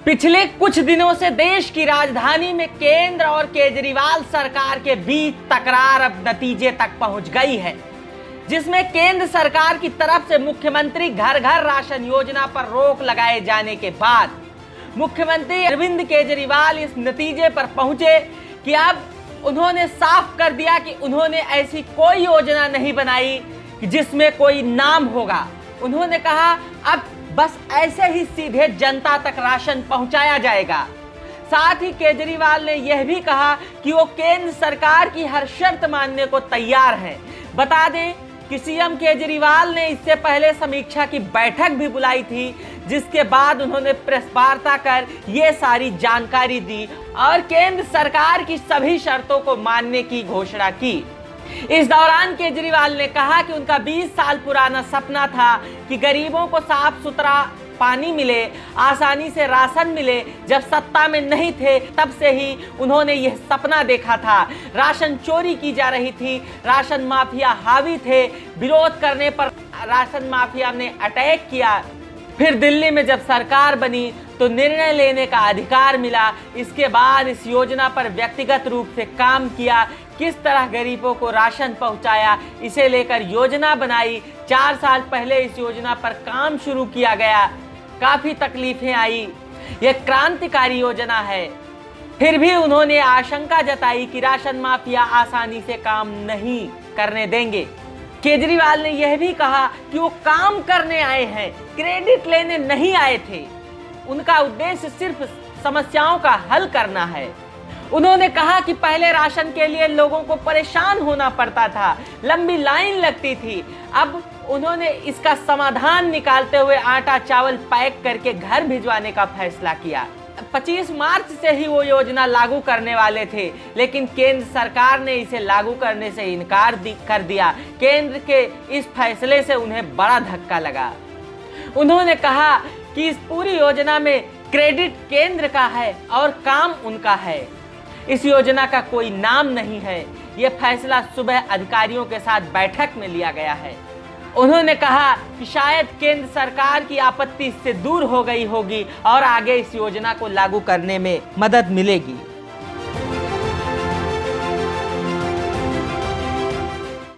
पिछले कुछ दिनों से देश की राजधानी में केंद्र और केजरीवाल सरकार के बीच तकरार अब नतीजे तक पहुंच गई है, जिसमें केंद्र सरकार की तरफ से मुख्यमंत्री घर घर राशन योजना पर रोक लगाए जाने के बाद मुख्यमंत्री अरविंद केजरीवाल इस नतीजे पर पहुंचे कि अब उन्होंने साफ कर दिया कि उन्होंने ऐसी कोई योजना नहीं बनाई कि जिसमें कोई नाम होगा। उन्होंने कहा अब बस ऐसे ही सीधे जनता तक राशन पहुंचाया जाएगा। साथ ही केजरीवाल ने यह भी कहा कि वो केंद्र सरकार की हर शर्त मानने को तैयार हैं। बता दें कि सीएम केजरीवाल ने इससे पहले समीक्षा की बैठक भी बुलाई थी, जिसके बाद उन्होंने प्रेस वार्ता कर ये सारी जानकारी दी और केंद्र सरकार की सभी शर्तों को मानने की घोषणा की। इस दौरान केजरीवाल ने कहा कि उनका 20 साल पुराना सपना था कि गरीबों को साफ सुथरा पानी मिले, आसानी से राशन मिले। जब सत्ता में नहीं थे तब से ही उन्होंने यह सपना देखा था। राशन चोरी की जा रही थी, राशन माफिया हावी थे, विरोध करने पर राशन माफिया ने अटैक किया। फिर दिल्ली में जब सरकार बनी तो निर्णय लेने का अधिकार मिला। इसके बाद इस योजना पर व्यक्तिगत रूप से काम किया, किस तरह गरीबों को राशन पहुंचाया, इसे लेकर योजना बनाई। 4 साल पहले इस योजना पर काम शुरू किया गया, काफी तकलीफें आई। यह क्रांतिकारी योजना है। फिर भी उन्होंने आशंका जताई कि राशन माफिया आसानी से काम नहीं करने देंगे। केजरीवाल ने यह भी कहा कि वो काम करने आए हैं, क्रेडिट लेने नहीं आए थे। उनका उद्देश्य सिर्फ समस्याओं का हल करना है। उन्होंने कहा कि पहले राशन के लिए लोगों को परेशान होना पड़ता था, लंबी लाइन लगती थी। अब उन्होंने इसका समाधान निकालते हुए आटा चावल पैक करके घर भिजवाने का फैसला किया। 25 मार्च से ही वो योजना लागू करने वाले थे, लेकिन केंद्र सरकार ने इसे लागू करने से इनकार कर दिया। केंद्र के इस फैसले से उन्हें बड़ा धक्का लगा। उन्होंने कहा कि इस पूरी योजना में क्रेडिट केंद्र का है और काम उनका है। इस योजना का कोई नाम नहीं है। यह फैसला सुबह अधिकारियों के साथ बैठक में लिया गया है। उन्होंने कहा कि शायद केंद्र सरकार की आपत्ति इससे दूर हो गई होगी और आगे इस योजना को लागू करने में मदद मिलेगी।